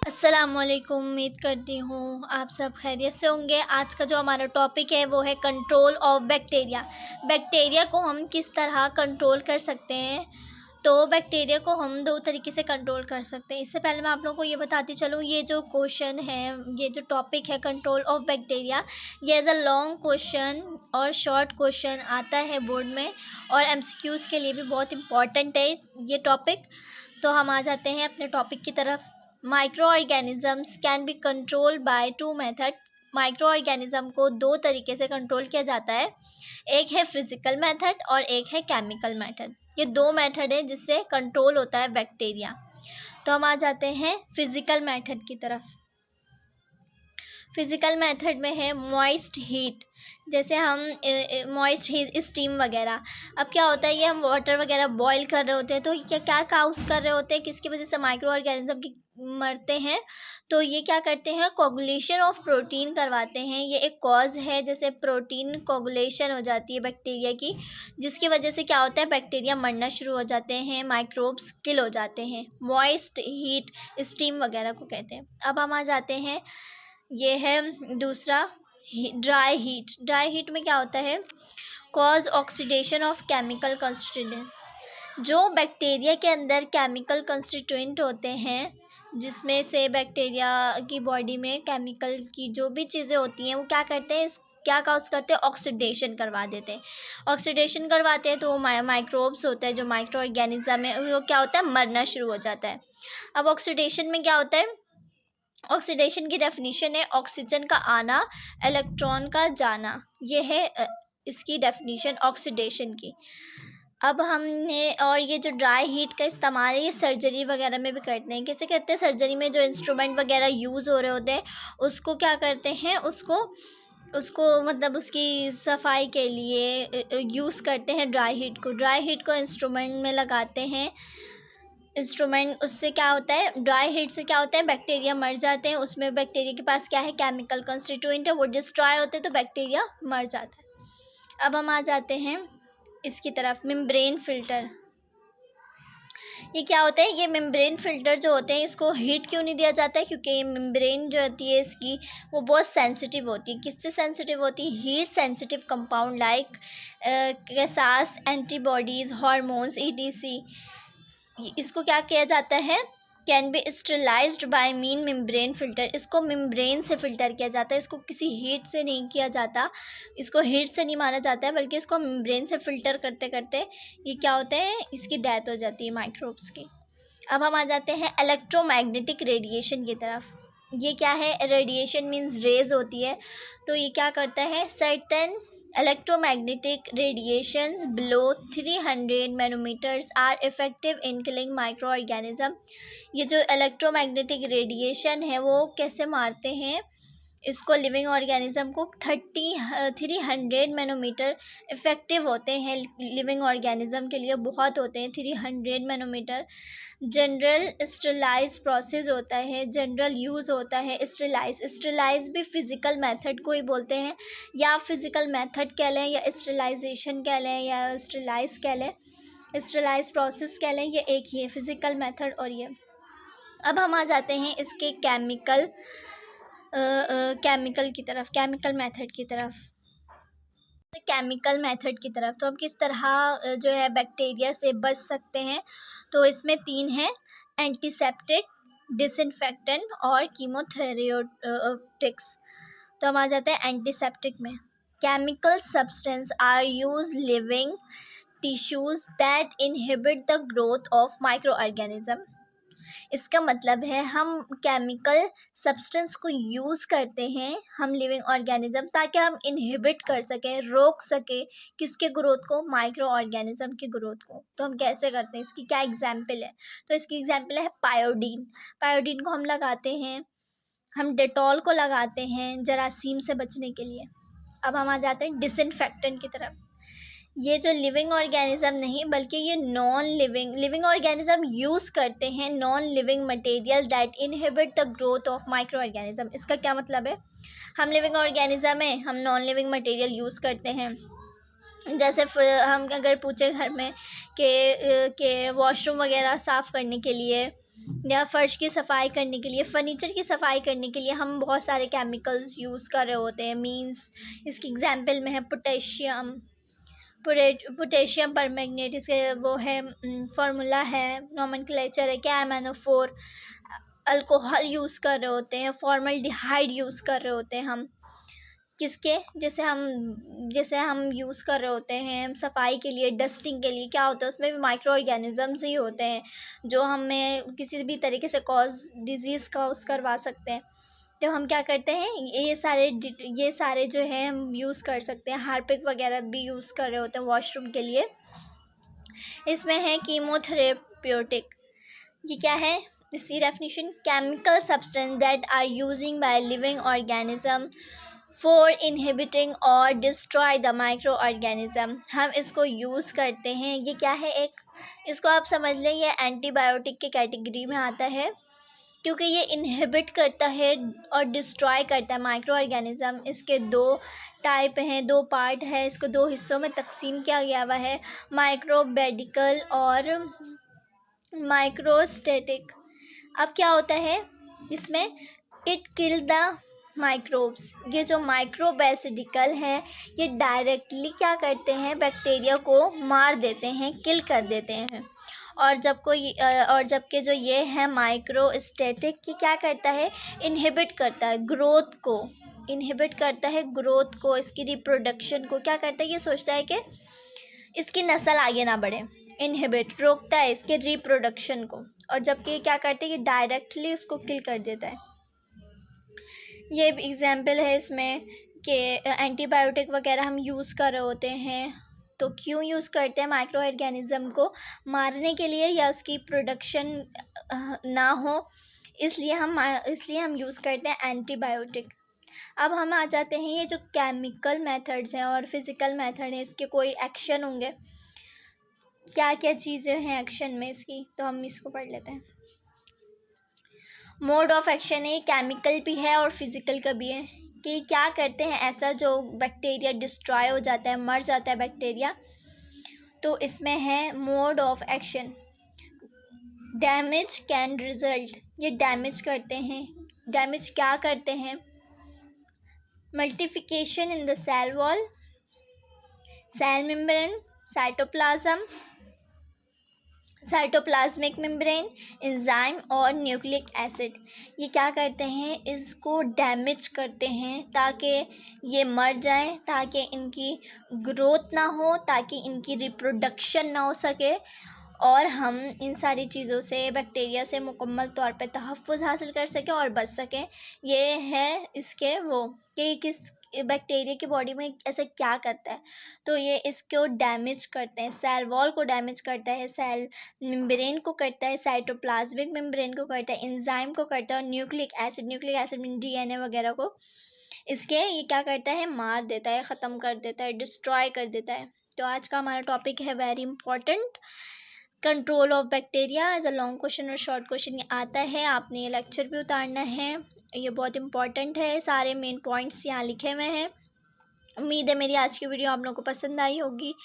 अस्सलामुअलैकुम। उम्मीद करती हूँ आप सब खैरियत से होंगे। आज का जो हमारा टॉपिक है वो है कंट्रोल ऑफ बैक्टीरिया। बैक्टीरिया को हम किस तरह कंट्रोल कर सकते हैं। तो बैक्टीरिया को हम दो तरीके से कंट्रोल कर सकते हैं। इससे पहले मैं आप लोगों को ये बताती चलूँ, ये जो क्वेश्चन है, ये जो टॉपिक है कंट्रोल ऑफ बैक्टीरिया, ये एज अ लॉन्ग क्वेश्चन और शॉर्ट क्वेश्चन आता है बोर्ड में, और एमसीक्यूज़ के लिए भी बहुत इंपॉर्टेंट है ये टॉपिक। तो हम आ जाते हैं अपने टॉपिक की तरफ। Micro organisms can be controlled by two method. Micro organism को दो तरीके से कंट्रोल किया जाता है, एक है फिज़िकल मेथड और एक है केमिकल मेथड। ये दो मेथड है जिससे कंट्रोल होता है बैक्टीरिया। तो हम आ जाते हैं फिज़िकल मेथड की तरफ। फिज़िकल मेथड में है मॉइस्ट हीट। जैसे हम मॉइस्ट हीट, स्टीम वगैरह। अब क्या होता है, ये हम वाटर वगैरह बॉईल कर रहे होते हैं, तो क्या क्या काउस कर रहे होते हैं, किसकी वजह से माइक्रो ऑर्गेनिज्म की मरते हैं। तो ये क्या करते हैं, कोगुलेशन ऑफ प्रोटीन करवाते हैं। ये एक कॉज है, जैसे प्रोटीन कोगुलेशन हो जाती है बैक्टीरिया की, जिसकी वजह से क्या होता है, बैक्टीरिया मरना शुरू हो जाते हैं, माइक्रोब्स किल हो जाते हैं। मॉइस्ट हीट स्टीम वगैरह को कहते हैं। अब हम आ जाते हैं, ये है दूसरा ड्राई हीट। ड्राई हीट में क्या होता है, cause oxidation of chemical constituent. जो बैक्टीरिया के अंदर केमिकल कंस्टिट्यूएंट होते हैं, जिसमें से बैक्टीरिया की बॉडी में केमिकल की जो भी चीज़ें होती हैं, वो क्या करते हैं, क्या काउज करते हैं, ऑक्सीडेशन करवा देते हैं। ऑक्सीडेशन करवाते हैं तो वो माइक्रोब्स होता है, जो माइक्रो ऑर्गेनिज्म है, वो क्या होता है, मरना शुरू हो जाता है। अब ऑक्सीडेशन में क्या होता है, ऑक्सीडेशन की डेफिनेशन है ऑक्सीजन का आना, इलेक्ट्रॉन का जाना। ये है इसकी डेफिनेशन ऑक्सीडेशन की। अब हमने, और ये जो ड्राई हीट का इस्तेमाल है, ये सर्जरी वगैरह में भी करते हैं। कैसे करते हैं, सर्जरी में जो इंस्ट्रूमेंट वगैरह यूज़ हो रहे होते हैं, उसको क्या करते हैं, उसको उसको मतलब उसकी सफाई के लिए यूज़ करते हैं ड्राई हीट को। ड्राई हीट को इंस्ट्रूमेंट में लगाते हैं। इंस्ट्रूमेंट, उससे क्या होता है, ड्राई हीट से क्या होता है, बैक्टीरिया मर जाते हैं। उसमें बैक्टीरिया के पास क्या है, केमिकल कंस्टिट्यूएंट है, वो डिस्ट्रॉय होते हैं, तो बैक्टीरिया मर जाता है। अब हम आ जाते हैं इसकी तरफ, मेम्ब्रेन फ़िल्टर। ये क्या होता है, ये मेम्ब्रेन फ़िल्टर जो होते हैं, इसको हीट क्यों नहीं दिया जाता है, क्योंकि ये मेम्ब्रेन जो होती है इसकी, वो बहुत सेंसिटिव होती है। किससे सेंसिटिव होती है, heat sensitive compound like gases, antibodies, hormones, ETC. इसको क्या किया जाता है, can be sterilised by mean membrane filter. इसको मेम्ब्रेन से फ़िल्टर किया जाता है, इसको किसी हीट से नहीं किया जाता, इसको हीट से नहीं मारा जाता है, बल्कि इसको मेम्ब्रेन से फ़िल्टर करते करते ये क्या होता है, इसकी डेथ हो जाती है माइक्रोब्स की। अब हम आ जाते हैं इलेक्ट्रोमैग्नेटिक रेडिएशन की तरफ। ये क्या है, रेडिएशन मीन्स रेज होती है। तो ये क्या करता है, certain electromagnetic radiations below 300 nanometers are effective in killing microorganism। ये जो इलेक्ट्रोमैग्नेटिक रेडिएशन है वो कैसे मारते हैं इसको, लिविंग ऑर्गेनिज्म को। 300 नैनोमीटर इफ़ेक्टिव होते हैं लिविंग ऑर्गेनिज्म के लिए, बहुत होते हैं 300 नैनोमीटर। जनरल स्टरलाइज प्रोसेस होता है, जनरल यूज़ होता है स्टरलाइज। स्टरलाइज भी फ़िज़िकल मेथड को ही बोलते हैं, या फ़िज़िकल मेथड कह लें, या स्टरलाइजेशन कह लें, या स्टरलाइज कह लें, स्टरलाइज प्रोसेस कह लें, ये एक ही है, फ़िज़िकल मेथड और ये। अब हम आ जाते हैं इसके केमिकल की तरफ, केमिकल मेथड की तरफ। केमिकल मेथड की तरफ तो हम किस तरह जो है बैक्टीरिया से बच सकते हैं। तो इसमें तीन है, एंटीसेप्टिक, डिसइंफेक्टेंट और कीमोथेरेटिक्स। तो हम आ जाते हैं एंटीसेप्टिक में। Chemical substance are use living tissues that inhibit the growth of micro organism. इसका मतलब है हम केमिकल सब्सटेंस को यूज़ करते हैं, हम लिविंग ऑर्गेनिज्म, ताकि हम इनहिबिट कर सकें, रोक सकें किसके ग्रोथ को, माइक्रो ऑर्गेनिज्म की ग्रोथ को। तो हम कैसे करते हैं, इसकी क्या एग्जाम्पल है, तो इसकी एग्जाम्पल है पायोडीन। पायोडीन को हम लगाते हैं, हम डेटॉल को लगाते हैं जरासीम से बचने के लिए। अब हम आ जाते हैं डिसइंफेक्टेंट की तरफ। ये जो लिविंग ऑर्गेनिज्म नहीं, बल्कि ये नॉन लिविंग ऑर्गेनिज्म यूज़ करते हैं non living material that inhibit the growth of micro organism. इसका क्या मतलब है, हम लिविंग ऑर्गेनिज्म है, हम नॉन लिविंग मटेरियल यूज़ करते हैं। जैसे हम अगर पूछे घर में कि वॉशरूम वगैरह साफ़ करने के लिए या फर्श की सफाई करने के लिए, फर्नीचर की सफाई करने के लिए हम बहुत सारे केमिकल्स यूज़ कर रहे होते हैं। मींस इसकी एग्जांपल में है पोटेशियम परमैंगनेट, इसके वो है फार्मूला है, नोमेनक्लेचर है क्या, MnO4। अल्कोहल यूज़ कर रहे होते हैं, फॉर्मल्डिहाइड यूज़ कर रहे होते हैं हम किसके, जैसे हम यूज़ कर रहे होते हैं सफाई के लिए, डस्टिंग के लिए, क्या होता है उसमें भी माइक्रो ऑर्गेनिज़म्स ही होते हैं जो हमें किसी भी तरीके से डिज़ीज़ कॉज करवा सकते हैं। तो हम क्या करते हैं, ये सारे जो है हम यूज़ कर सकते हैं। हार्पिक वगैरह भी यूज़ कर रहे होते हैं वॉशरूम के लिए। इसमें है कीमोथेरेप्यूटिक, ये क्या है, इसकी definition, chemical substance that are using by living organism for inhibiting और डिस्ट्रॉय द माइक्रो ऑर्गेनिज़म। हम इसको यूज़ करते हैं, ये क्या है, इसको आप समझ लें ये एंटीबायोटिक के कैटेगरी में आता है, क्योंकि ये इनहिबिट करता है और डिस्ट्रॉय करता है माइक्रो ऑर्गेनिज़म। इसके 2 टाइप हैं, 2 पार्ट है, इसको 2 हिस्सों में तकसीम किया गया हुआ है, माइक्रोबैडिकल और माइक्रोस्टेटिक। अब क्या होता है इसमें, इट किल द माइक्रोब्स। ये जो माइक्रोबैसिडिकल है ये डायरेक्टली क्या करते हैं, बैक्टीरिया को मार देते हैं, किल कर देते हैं। और जबकि जो ये है माइक्रोस्टेटिक, ये क्या करता है, इनहिबिट करता है ग्रोथ को, इसकी रिप्रोडक्शन को क्या करता है, ये सोचता है कि इसकी नस्ल आगे ना बढ़े, रोकता है इसके रिप्रोडक्शन को। और जबकि क्या करते हैं, ये डायरेक्टली उसको किल कर देता है। ये एग्जाम्पल है इसमें कि एंटीबायोटिक वगैरह हम यूज़ कर रहे होते हैं, तो क्यों यूज़ करते हैं, माइक्रो ऑर्गेनिज़म को मारने के लिए या उसकी प्रोडक्शन ना हो, इसलिए हम यूज़ करते हैं एंटीबायोटिक। अब हम आ जाते हैं, ये जो केमिकल मेथड्स हैं और फिज़िकल मेथड हैं, इसके कोई एक्शन होंगे, क्या क्या चीज़ें हैं एक्शन में इसकी, तो हम इसको पढ़ लेते हैं। मोड ऑफ एक्शन है, केमिकल भी है और फिज़िकल का भी है, कि क्या करते हैं ऐसा जो बैक्टीरिया डिस्ट्रॉय हो जाता है, मर जाता है बैक्टीरिया। तो इसमें है mode of action, damage can result, ये डैमेज करते हैं, डैमेज क्या करते हैं, multiplication in the cell wall, cell membrane, cytoplasmic membrane, enzyme और न्यूक्लिक एसिड। ये क्या करते हैं, इसको डैमेज करते हैं ताकि ये मर जाएं, ताकि इनकी ग्रोथ ना हो, ताकि इनकी रिप्रोडक्शन ना हो सके, और हम इन सारी चीज़ों से, बैक्टीरिया से मुकम्मल तौर पे तहफ़्फ़ुज़ हासिल कर सकें और बच सकें। ये है इसके वो कि किस बैक्टीरिया की बॉडी में ऐसा क्या करता है, तो ये इसको डैमेज करते हैं, सेल वॉल को डैमेज करता है, सेल मेम्ब्रेन को करता है, साइटोप्लाज्मिक मेम्ब्रेन को करता है, एंजाइम को करता है, और न्यूक्लिक एसिड मीन DNA वगैरह को ये क्या करता है, मार देता है, ख़त्म कर देता है, डिस्ट्रॉय कर देता है। तो आज का हमारा टॉपिक है very important, control of bacteria. As a long question और शॉर्ट क्वेश्चन ये आता है, आपने ये लेक्चर भी उतारना है, ये बहुत इंपॉर्टेंट है, सारे मेन पॉइंट्स यहाँ लिखे हुए हैं। उम्मीद है मेरी आज की वीडियो आप लोगों को पसंद आई होगी।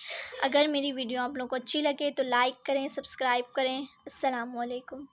अगर मेरी वीडियो आप लोगों को अच्छी लगे तो लाइक करें, सब्सक्राइब करें। अस्सलाम वालेकुम।